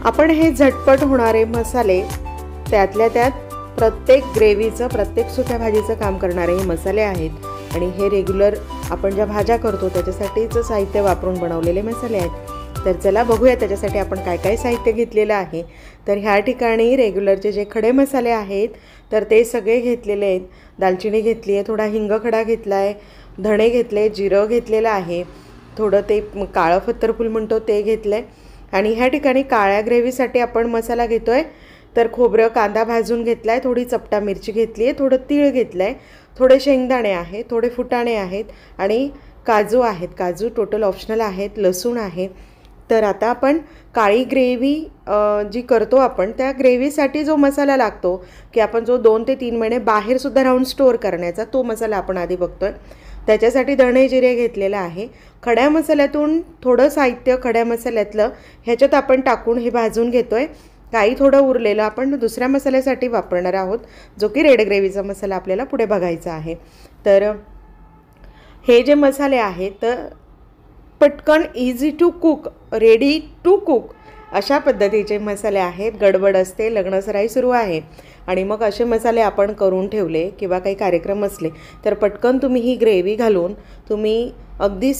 आपण हे झटपट होणारे मसाले त्यातल्या त्यात प्रत्येक ग्रेव्हीचं प्रत्येक सुक्या भाजीचं काम करणारे हे मसाले आहेत आणि हे रेग्युलर आपण ज्या भाज्या करतो त्याच्यासाठीच साहित्य वापरून बनवलेले मसाले आहेत। तर चला बघूया त्याच्यासाठी आपण काय काय साहित्य घेतलेलं आहे। तर ह्या ठिकाणी रेग्युलरचे जे खडे मसाले आहेत तर ते सगळे घेतलेले आहेत। दालचिनी घेतली आहे, थोडा हिंग खडा घेतला आहे, धणे घेतले, जिरं घेतलेलं आहे, थोडं ते काळं फत्तरफूल म्हणतो ते घेतलं आहे। आणि ह्या ठिकाणी काळ्या ग्रेव्हीसाठी आपण मसाला घेतो आहे तर खोबरं कांदा भाजून घेतला आहे, थोडी चपटा मिरची घेतली आहे, थोडं तीळ घेतलं आहे, थोडे शेंगदाणे आहेत, थोडे फुटाणे आहेत आणि काजू आहेत। काजू टोटल ऑप्शनल आहेत, लसूण आहे। तर आता आपण काळी ग्रेव्ही जी करतो आपण त्या ग्रेव्हीसाठी जो मसाला लागतो की आपण जो 2 ते 3 महिने बाहेरसुद्धा राहून स्टोअर करण्याचा तो मसाला आपण आधी बघतो आहे। त्याच्यासाठी धणे जिरे घेतलेलं आहे। खड्या मसाल्यातून थोडं साहित्य खड्या मसाल्यातलं ह्याच्यात आपण टाकून हे भाजून घेतो आहे। काही थोडं उरलेलं आपण दुसऱ्या मसाल्यासाठी वापरणार आहोत जो की रेड ग्रेव्हीचा मसाला आपल्याला पुढे बघायचा आहे। तर हे जे मसाले आहेत तर पटकन easy to cook, ready to cook अशा पद्धतीचे मसाले आहेत। गडबड असते, लग्नसराई सुरू आहे आणि मग असे मसाले आपण करून ठेवले किंवा काही कार्यक्रम असले तर पटकन तुम्ही ही ग्रेव्ही घालून तुम्ही अगदी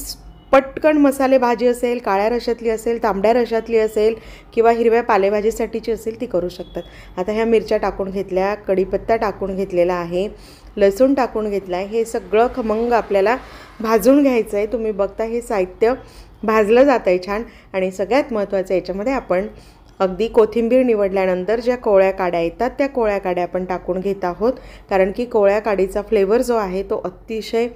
पटकन मसाले भाजी असेल, काळ्या रशातली असेल, तांबड्या रशातली असेल किंवा हिरव्या पालेभाजीसाठीची असेल ती करू शकतात। आता ह्या मिरच्या टाकून घेतल्या, कढीपत्ता टाकून घेतलेला आहे, लसूण टाकून घेतला आहे। हे सगळं खमंग आपल्याला भाजून घ्यायचं आहे। तुम्ही बघता हे साहित्य भाजलं जात आहे छान। आणि सगळ्यात महत्त्वाचं याच्यामध्ये आपण अगदी कोथिंबीर निवडल्यानंतर ज्या कोवळ्या काड्या येतात त्या कोवळ्या काड्या आपण टाकून घेत आहोत, कारण की कोवळ्या काडीचा फ्लेवर जो आहे तो अतिशय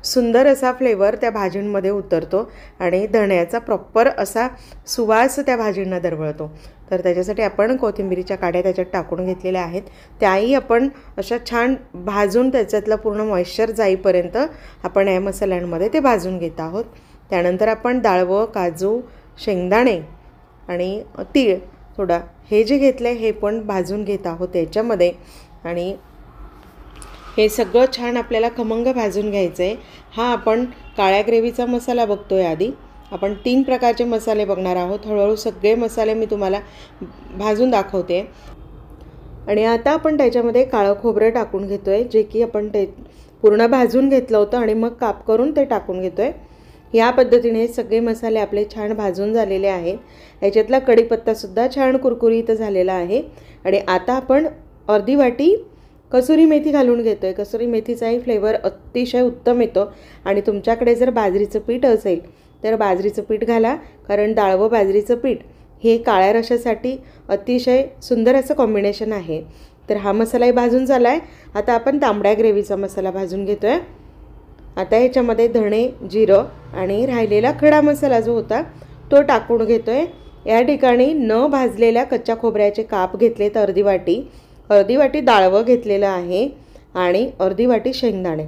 सुंदर असा फ्लेवर त्या भाजींमध्ये उतरतो आणि धण्याचा प्रॉपर असा सुवास त्या भाजींना दरवळतो। तर त्याच्यासाठी आपण कोथिंबीरीच्या काड्या त्याच्यात टाकून घेतलेल्या आहेत। त्याही आपण अशा छान भाजून त्याच्यातलं पूर्ण मॉइश्चर जाईपर्यंत आपण या मसाल्यांमध्ये ते भाजून घेत आहोत। त्यानंतर आपण डाळवं, काजू, शेंगदाणे आणि तीळ थोडा हे जे घेतलं आहे हे पण भाजून घेत आहोत याच्यामध्ये। आणि हे सगळं छान आपल्याला खमंग भाजून घ्यायचं आहे। हा आपण काळ्या ग्रेव्हीचा मसाला बघतो आहे। आधी आपण 3 प्रकारचे मसाले बघणार आहोत। हळूहळू सगळे मसाले मी तुम्हाला भाजून दाखवते। आणि आता आपण त्याच्यामध्ये काळं खोबरं टाकून घेतो आहे जे की आपण ते पूर्ण भाजून घेतलं होतं आणि मग काप करून ते टाकून घेतो आहे। या पद्धतीने सगळे मसाले आपले छान भाजून झालेले आहेत। याच्यातला कढीपत्तासुद्धा छान कुरकुरीत झालेला आहे। आणि आता आपण अर्धी वाटी कसुरी मेथी घालून घेतो आहे। कसुरी मेथीचाही फ्लेवर अतिशय उत्तम येतो। आणि तुमच्याकडे जर बाजरीचं पीठ असेल तर बाजरीचं पीठ घाला, कारण डाळ व बाजरीचं पीठ हे काळ्या रशासाठी अतिशय सुंदर असं कॉम्बिनेशन आहे। तर हा मसालाही भाजून झाला आहे। आता आपण तांबड्या ग्रेव्हीचा मसाला भाजून घेतो आहे। आता ह्याच्यामध्ये धणे, जिरं आणि राहिलेला खडा मसाला जो होता तो टाकून घेतो आहे। या ठिकाणी न भाजलेल्या कच्च्या खोबऱ्याचे काप घेतले तर अर्धी वाटी डाळवं घेतलेलं आहे आणि अर्धी वाटी शेंगदाणे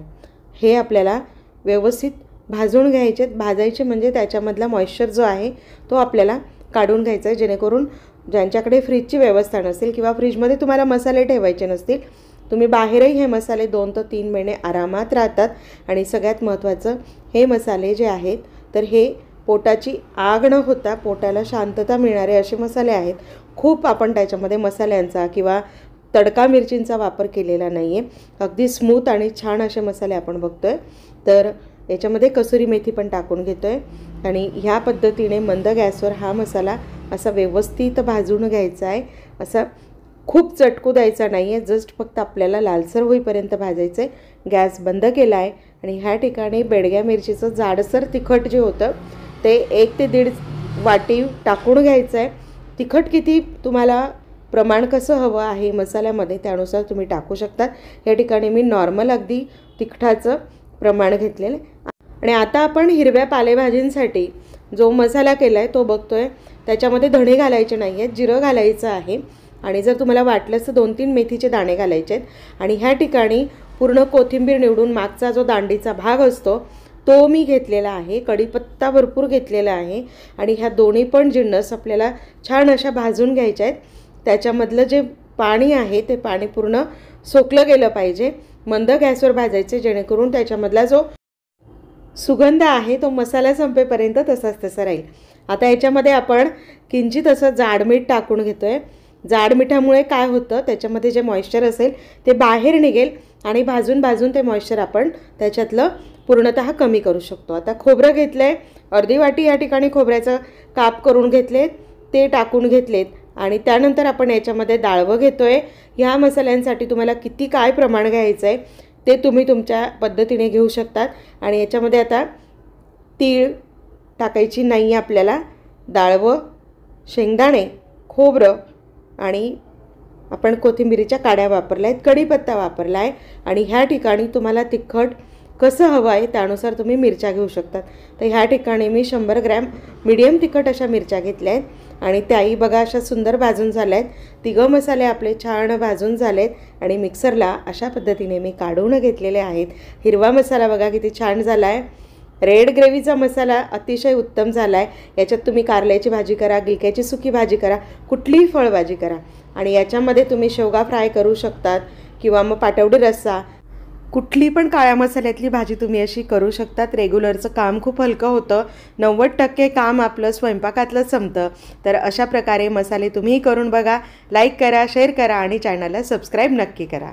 हे आपल्याला व्यवस्थित भाजून घ्यायचे। भाजायचे म्हणजे त्याच्यामधला मॉइश्चर जो आहे तो आपल्याला काढून घ्यायचा आहे, जेणेकरून ज्यांच्याकडे फ्रीजची व्यवस्था नसेल किंवा फ्रीजमध्ये तुम्हाला मसाले ठेवायचे नसतील, तुम्ही बाहेरही हे मसाले 2 ते 3 महिने आरामात राहतात। आणि सगळ्यात महत्त्वाचं हे मसाले जे आहेत तर हे पोटाची आग न होता पोटाला शांतता मिळणारे असे मसाले आहेत। खूप आपण त्याच्यामध्ये मसाल्यांचा किंवा तडका मिरचींचा वापर केलेला नाही आहे। अगदी स्मूथ आणि छान असे मसाले आपण बघतो आहे। तर याच्यामध्ये कसुरी मेथी पण टाकून घेतो आहे आणि ह्या पद्धतीने मंद गॅसवर हा मसाला असा व्यवस्थित भाजून घ्यायचा आहे। असा खूप चटकू द्यायचा नाही आहे, जस्ट फक्त आपल्याला लालसर होईपर्यंत भाजायचं आहे। गॅस बंद केला आहे आणि ह्या ठिकाणी बेडग्या मिरचीचं जाडसर तिखट जे होतं ते 1 ते 1.5 वाटी टाकून घ्यायचं आहे। तिखट किती तुम्हाला प्रमाण कसं हवं आहे मसाल्यामध्ये त्यानुसार तुम्ही टाकू शकता। या ठिकाणी मी नॉर्मल अगदी तिखटाचं प्रमाण घेतलेलं आहे। आणि आता आपण हिरव्या पालेभाजींसाठी जो मसाला केला आहे तो बघतो आहे। त्याच्यामध्ये धणे घालायचे नाही आहेत, जिरं घालायचं आहे आणि जर तुम्हाला वाटलंच तर 2-3 मेथीचे दाणे घालायचे आहेत। आणि ह्या ठिकाणी पूर्ण कोथिंबीर निवडून मागचा जो दांडीचा भाग असतो तो मी घेतलेला आहे, कढीपत्ता भरपूर घेतलेला आहे आणि ह्या दोन्ही पण जिन्नस आपल्याला छान अशा भाजून घ्यायच्या आहेत। त्याच्यामधलं जे पाणी आहे ते पाणी पूर्ण सोकलं गेलं पाहिजे। मंद गॅसवर भाजायचे जेणेकरून त्याच्यामधला जो सुगंध आहे तो मसाला संपेपर्यंत तसाच तसा राहील। आता याच्यामध्ये आपण किंचित असं जाड मीठ टाकून घेतो आहे. जाड मिठामुळे काय होतं, त्याच्यामध्ये जे मॉइश्चर असेल ते बाहेर निघेल आणि भाजून भाजून ते मॉइश्चर आपण त्याच्यातलं पूर्णतः कमी करू शकतो. आता खोबरं घेतलं आहे, अर्धी वाटी या ठिकाणी खोबऱ्याचं काप करून घेतलेत, ते टाकून घेतलेत आणि त्यानंतर आपण याच्यामध्ये डाळवं घेतो आहे. ह्या मसाल्यांसाठी तुम्हाला किती काय प्रमाण घ्यायचं आहे ते तुम्ही तुमच्या पद्धतीने घेऊ शकतात. आणि याच्यामध्ये आता तीळ टाकायची नाही आहे आपल्याला, डाळवं, शेंगदाणे, खोबरं आणि आपण कोथिंबीरीच्या काड्या वापरल्या आहेत, कढीपत्ता वापरला आहे. आणि ह्या ठिकाणी तुम्हाला तिखट कसं हवं आहे त्यानुसार तुम्ही मिरच्या घेऊ शकतात. तर ह्या ठिकाणी मी 100 ग्रॅम मीडियम तिखट अशा मिरच्या घेतल्या आहेत आणि त्याही बघा अशा सुंदर भाजून झाल्या आहेत. तिघं मसाले आपले छान भाजून झालेत आणि मिक्सरला अशा पद्धतीने मी काढून घेतलेले आहेत. हिरवा मसाला बघा किती छान झाला आहे. रेड ग्रेव्हीचा मसाला अतिशय उत्तम झाला आहे. याच्यात तुम्ही कारल्याची भाजी करा, गिलक्याची सुकी भाजी करा, कुठलीही फळभाजी करा आणि याच्यामध्ये तुम्ही शेवगा फ्राय करू शकतात किंवा मग पाटवडी रस्सा, कुठली पण काळ्या मसाल्यातली भाजी तुम्ही अशी करू शकतात. रेग्युलरचं काम खूप हलकं होतं, 90% काम आपलं स्वयंपाकातलं संपतं. तर अशा प्रकारे मसाले तुम्हीही करून बघा. लाईक करा, शेअर करा आणि चॅनलला सबस्क्राईब नक्की करा.